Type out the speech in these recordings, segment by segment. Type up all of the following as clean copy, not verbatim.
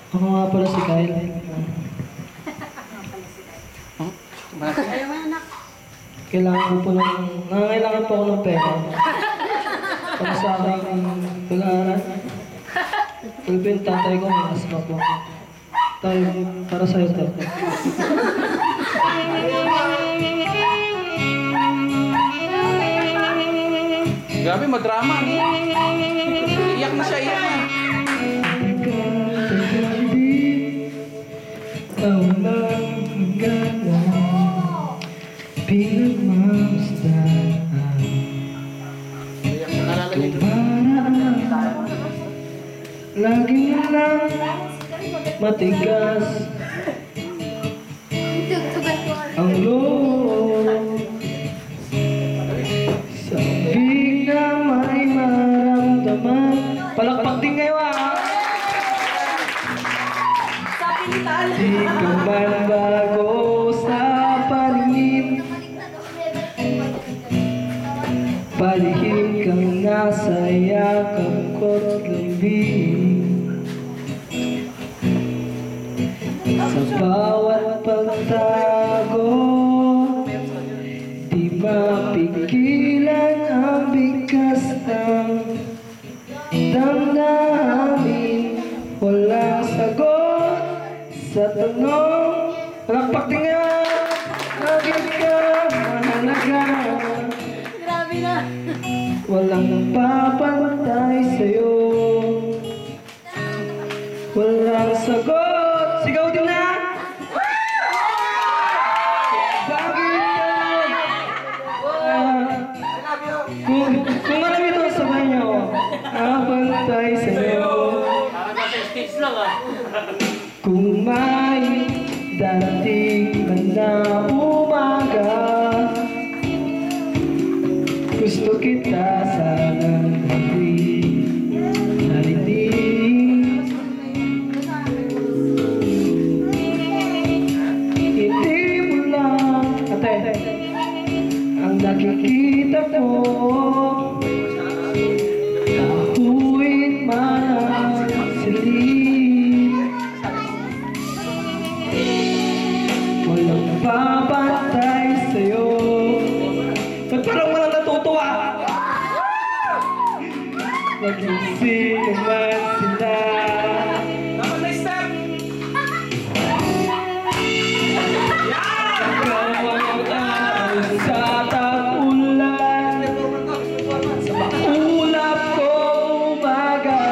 Ako nga pala si Kyle. Ayaw mo anak. Kailangan ko po nangangailangan po ako ng pera. Para sa aking pag-aaral. Pero po yung tatay ko, may asma po. Tayo, para sa'yo to. Grabe, madrama. Iyak na siya, iyak na. Lagi mo lang matigas ang loob sa big na may maramdaman. Palakpak din kayo Sa pintal. Di ka man bago sa paningin, palihim kang nasa yakap ko't lambing. Sa bawat pagtago, di mapigilan ang bigkas ng damdamin. Walang sagot sa tanong. Palakpak din ngayon. Bakit ka mahalaga? Grabe na. Walang napapantay sa'yo. Walang sagot. Sigaw din na! Bakit ka? Kung alam ito, sabay niyo ako. Napantay sa'yo. Kung may darating man na umaga, gusto kita sanang narinig. Hindi mo lang, ate, ang nakikita ko. Tahuin man ang silid, walang babantay sa'yo. Ba't parang walang natutuwa? Mag-isip naman sila. Dapat na step! Ikaw ang araw sa tag-ulan, sa maulap ko umaga.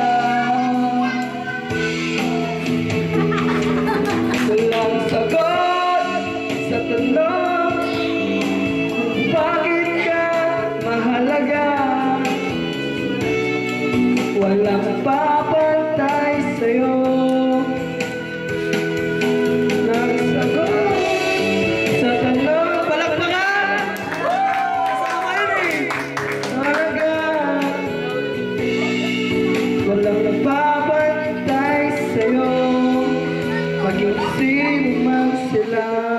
Walang sagot sa tanong kung bakit ka mahalaga. Walang papantay sa'yo. Nagsagot sa tanong. Palakpakan! Mahalaga. Walang napapantay sa'yo. Maging sino man sila.